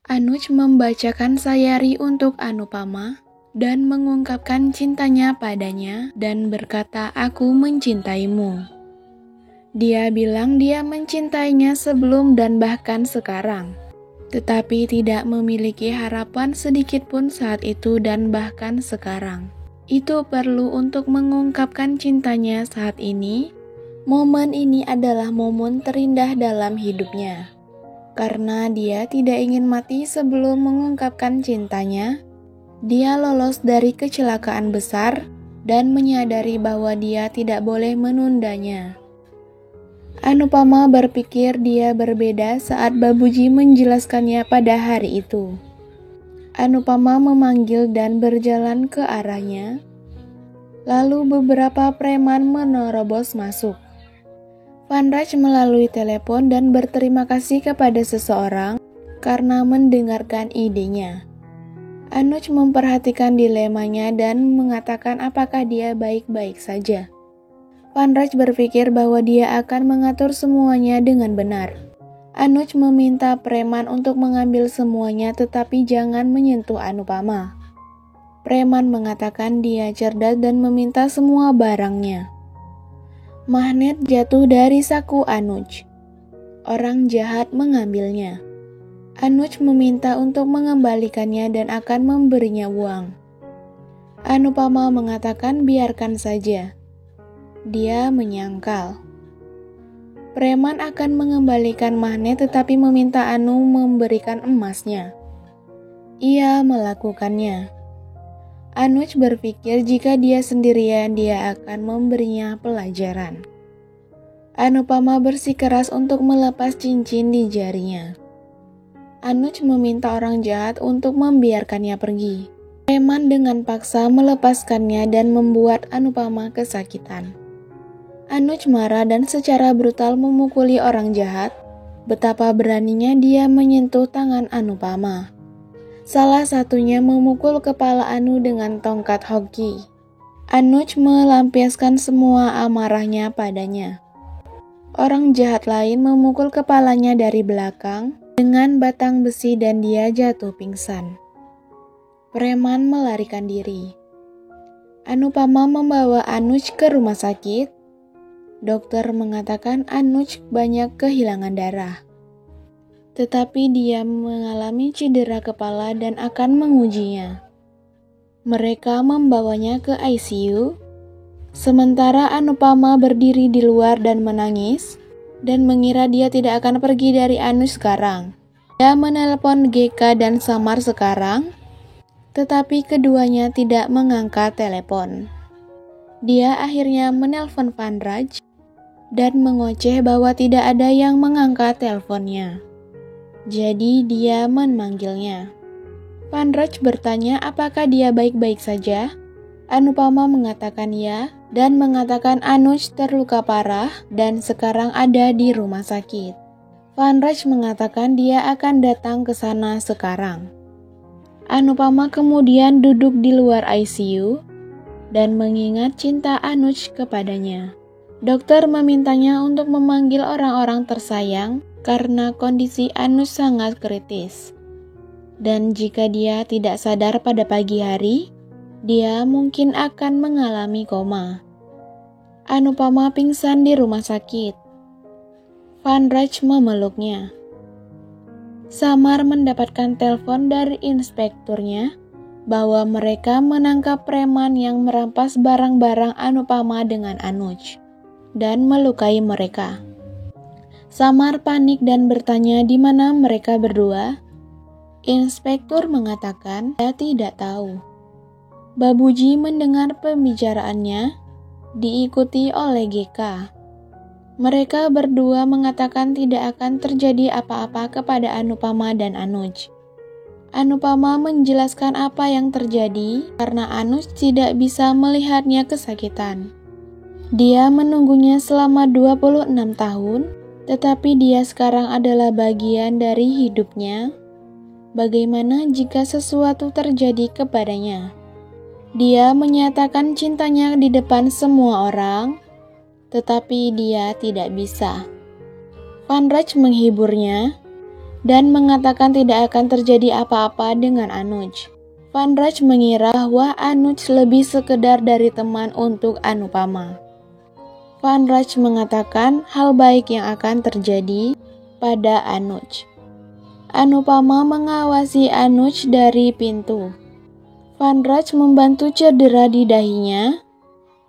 Anuj membacakan sayari untuk Anupama dan mengungkapkan cintanya padanya dan berkata, "Aku mencintaimu." Dia bilang dia mencintainya sebelum dan bahkan sekarang, tetapi tidak memiliki harapan sedikit pun saat itu dan bahkan sekarang. Itu perlu untuk mengungkapkan cintanya saat ini. Momen ini adalah momen terindah dalam hidupnya. Karena dia tidak ingin mati sebelum mengungkapkan cintanya, dia lolos dari kecelakaan besar dan menyadari bahwa dia tidak boleh menundanya. Anupama berpikir dia berbeda saat Babuji menjelaskannya pada hari itu. Anupama memanggil dan berjalan ke arahnya. Lalu beberapa preman menerobos masuk. Vanraj melalui telepon dan berterima kasih kepada seseorang karena mendengarkan idenya. Anuj memperhatikan dilemanya dan mengatakan apakah dia baik-baik saja. Vanraj berpikir bahwa dia akan mengatur semuanya dengan benar. Anuj meminta preman untuk mengambil semuanya tetapi jangan menyentuh Anupama. Preman mengatakan dia cerdas dan meminta semua barangnya. Magnet jatuh dari saku Anuj. Orang jahat mengambilnya. Anuj meminta untuk mengembalikannya dan akan memberinya uang. Anupama mengatakan biarkan saja. Dia menyangkal. Preman akan mengembalikan magnet tetapi meminta Anu memberikan emasnya. Ia melakukannya. Anuj berpikir jika dia sendirian dia akan memberinya pelajaran. Anupama bersikeras untuk melepas cincin di jarinya. Anuj meminta orang jahat untuk membiarkannya pergi. Preman dengan paksa melepaskannya dan membuat Anupama kesakitan. Anuj marah dan secara brutal memukuli orang jahat. Betapa beraninya dia menyentuh tangan Anupama. Salah satunya memukul kepala Anu dengan tongkat hoki. Anuj melampiaskan semua amarahnya padanya. Orang jahat lain memukul kepalanya dari belakang dengan batang besi dan dia jatuh pingsan. Preman melarikan diri. Anupama membawa Anuj ke rumah sakit. Dokter mengatakan Anuj banyak kehilangan darah. Tetapi dia mengalami cedera kepala dan akan mengujinya. Mereka membawanya ke ICU, sementara Anupama berdiri di luar dan menangis, dan mengira dia tidak akan pergi dari Anuj sekarang. Dia menelepon GK dan Samar sekarang, tetapi keduanya tidak mengangkat telepon. Dia akhirnya menelpon Vanraj dan mengoceh bahwa tidak ada yang mengangkat teleponnya. Jadi dia memanggilnya. Vanraj bertanya apakah dia baik-baik saja. Anupama mengatakan ya dan mengatakan Anuj terluka parah dan sekarang ada di rumah sakit. Vanraj mengatakan dia akan datang ke sana sekarang. Anupama kemudian duduk di luar ICU dan mengingat cinta Anuj kepadanya. Dokter memintanya untuk memanggil orang-orang tersayang karena kondisi Anuj sangat kritis. Dan jika dia tidak sadar pada pagi hari, dia mungkin akan mengalami koma. Anupama pingsan di rumah sakit. Vanraj memeluknya. Samar mendapatkan telepon dari inspekturnya bahwa mereka menangkap preman yang merampas barang-barang Anupama dengan Anuj dan melukai mereka. Samar panik dan bertanya di mana mereka berdua. Inspektur mengatakan dia tidak tahu. Babuji mendengar pembicaraannya, diikuti oleh GK. Mereka berdua mengatakan tidak akan terjadi apa-apa kepada Anupama dan Anuj. Anupama menjelaskan apa yang terjadi karena Anuj tidak bisa melihatnya kesakitan. Dia menunggunya selama 26 tahun. Tetapi dia sekarang adalah bagian dari hidupnya. Bagaimana jika sesuatu terjadi kepadanya? Dia menyatakan cintanya di depan semua orang, tetapi dia tidak bisa. Vanraj menghiburnya. dan mengatakan tidak akan terjadi apa-apa dengan Anuj. Van Raj mengira bahwa Anuj lebih sekedar dari teman untuk Anupama. Van Raj mengatakan hal baik yang akan terjadi pada Anuj. Anupama mengawasi Anuj dari pintu. Van Raj membantu cedera di dahinya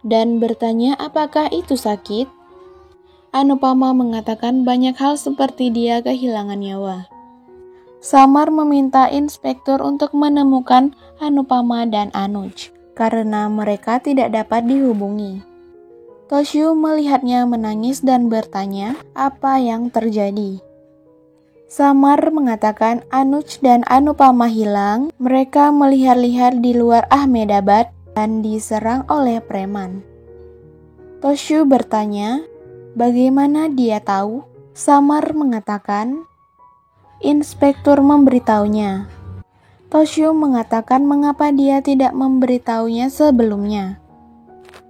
dan bertanya apakah itu sakit. Anupama mengatakan banyak hal seperti dia kehilangan nyawa. Samar meminta inspektur untuk menemukan Anupama dan Anuj karena mereka tidak dapat dihubungi. Toshio melihatnya menangis dan bertanya apa yang terjadi. Samar mengatakan Anuj dan Anupama hilang. Mereka melihat-lihat di luar Ahmedabad dan diserang oleh preman. Toshio bertanya, bagaimana dia tahu? Samar mengatakan, inspektur memberitahunya. Toshio mengatakan mengapa dia tidak memberitahunya sebelumnya.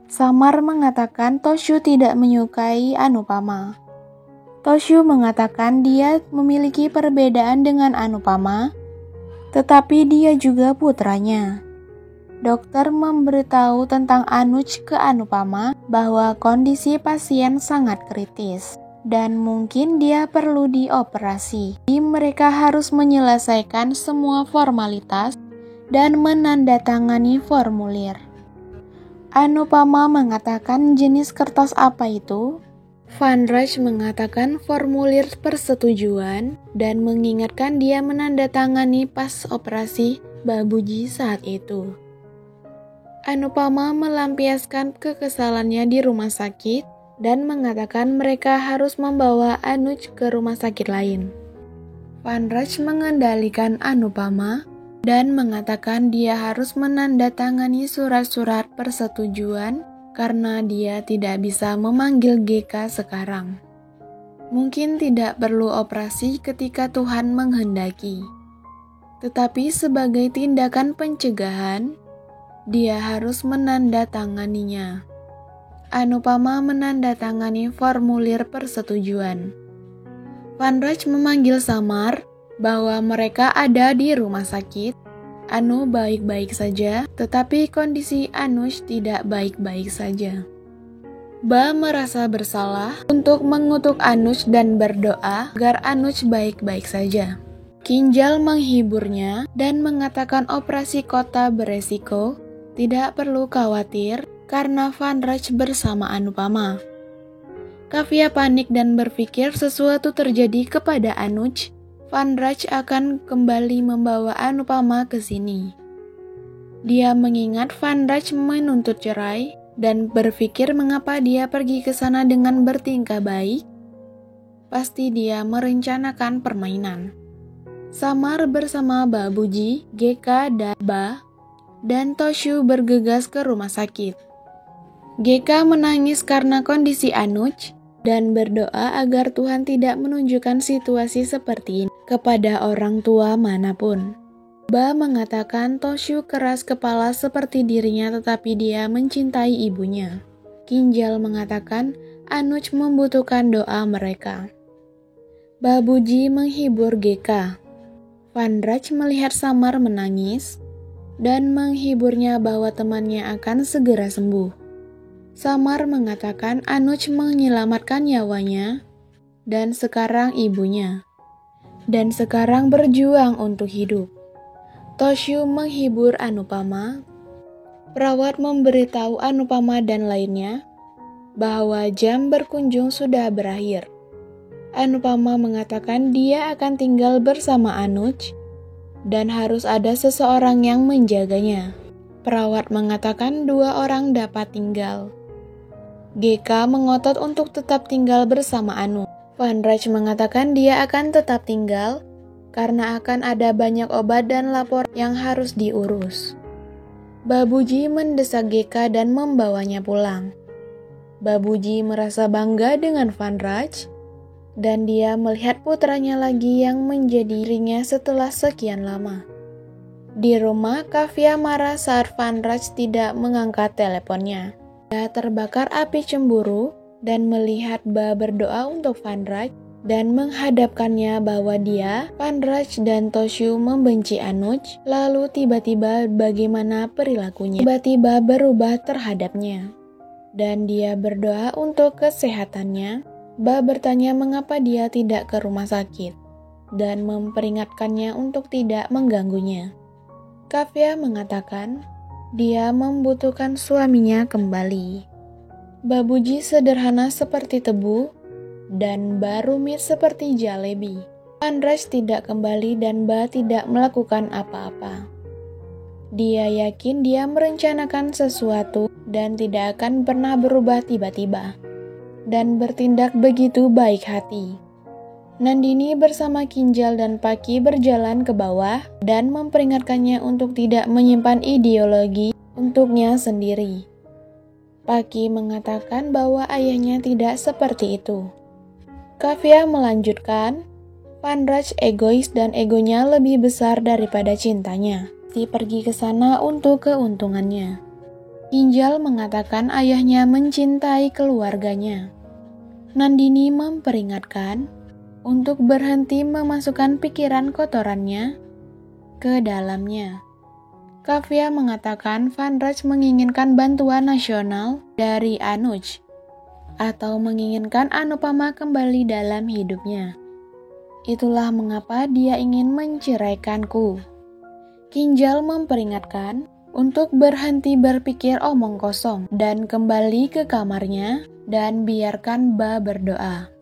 Samar mengatakan Toshio tidak menyukai Anupama. Toshio mengatakan dia memiliki perbedaan dengan Anupama, tetapi dia juga putranya. Dokter memberitahu tentang Anuj ke Anupama bahwa kondisi pasien sangat kritis dan mungkin dia perlu dioperasi. Mereka harus menyelesaikan semua formalitas dan menandatangani formulir. Anupama mengatakan jenis kertas apa itu? Van Raj mengatakan formulir persetujuan dan mengingatkan dia menandatangani pas operasi Babuji saat itu. Anupama melampiaskan kekesalannya di rumah sakit dan mengatakan mereka harus membawa Anuj ke rumah sakit lain. Van Raj mengendalikan Anupama dan mengatakan dia harus menandatangani surat-surat persetujuan karena dia tidak bisa memanggil GK sekarang. Mungkin tidak perlu operasi ketika Tuhan menghendaki. Tetapi sebagai tindakan pencegahan, dia harus menandatanganinya. Anupama menandatangani formulir persetujuan. Van Raj memanggil Samar bahwa mereka ada di rumah sakit. Anu baik-baik saja, tetapi kondisi Anuj tidak baik-baik saja. Ba merasa bersalah untuk mengutuk Anuj dan berdoa agar Anuj baik-baik saja. Kinjal menghiburnya dan mengatakan operasi kota beresiko. Tidak perlu khawatir karena Van Raj bersama Anupama. Kavya panik dan berpikir sesuatu terjadi kepada Anuj. Van Raj akan kembali membawa Anupama ke sini. Dia mengingat Van Raj menuntut cerai dan berpikir mengapa dia pergi ke sana dengan bertingkah baik. Pasti dia merencanakan permainan. Samar bersama Babuji, GK, dan Ba dan Toshio bergegas ke rumah sakit. GK menangis karena kondisi Anuj dan berdoa agar Tuhan tidak menunjukkan situasi seperti ini kepada orang tua manapun. Ba mengatakan Toshio keras kepala seperti dirinya tetapi dia mencintai ibunya. Kinjal mengatakan Anuj membutuhkan doa mereka. Babuji menghibur GK. Van Raj melihat Samar menangis dan menghiburnya bahwa temannya akan segera sembuh. Samar mengatakan Anuj menyelamatkan nyawanya dan sekarang ibunya. Dan sekarang berjuang untuk hidup. Toshio menghibur Anupama. Perawat memberitahu Anupama dan lainnya bahwa jam berkunjung sudah berakhir. Anupama mengatakan dia akan tinggal bersama Anuj dan harus ada seseorang yang menjaganya. Perawat mengatakan 2 orang dapat tinggal. GK mengotot untuk tetap tinggal bersama Anuj. Van Raj mengatakan dia akan tetap tinggal karena akan ada banyak obat dan lapor yang harus diurus. Babuji mendesak GK dan membawanya pulang. Babuji merasa bangga dengan Van Raj dan dia melihat putranya lagi yang menjadi dirinya setelah sekian lama. Di rumah, Kavya marah saat Van Raj tidak mengangkat teleponnya. Dia terbakar api cemburu dan melihat Ba berdoa untuk Van Raj dan menghadapkannya bahwa dia, Panraj dan Toshu membenci Anuj, lalu tiba-tiba bagaimana perilakunya tiba-tiba berubah terhadapnya. Dan dia berdoa untuk kesehatannya. Ba bertanya mengapa dia tidak ke rumah sakit dan memperingatkannya untuk tidak mengganggunya. Kafia mengatakan dia membutuhkan suaminya kembali. Babuji sederhana seperti tebu dan Ba rumit seperti jalebi. Panraj tidak kembali dan Ba tidak melakukan apa-apa. Dia yakin dia merencanakan sesuatu dan tidak akan pernah berubah tiba-tiba dan bertindak begitu baik hati. Nandini bersama Kinjal dan Paki berjalan ke bawah dan memperingatkannya untuk tidak menyimpan ideologi untuknya sendiri. Paki mengatakan bahwa ayahnya tidak seperti itu. Kafia melanjutkan, Panraj egois dan egonya lebih besar daripada cintanya. Dia pergi ke sana untuk keuntungannya. Kinjal mengatakan ayahnya mencintai keluarganya. Nandini memperingatkan untuk berhenti memasukkan pikiran kotorannya ke dalamnya. Kafia mengatakan Panraj menginginkan bantuan nasional dari Anuj atau menginginkan Anupama kembali dalam hidupnya. Itulah mengapa dia ingin menceraikanku. Kinjal memperingatkan untuk berhenti berpikir omong kosong dan kembali ke kamarnya dan biarkan Ba berdoa.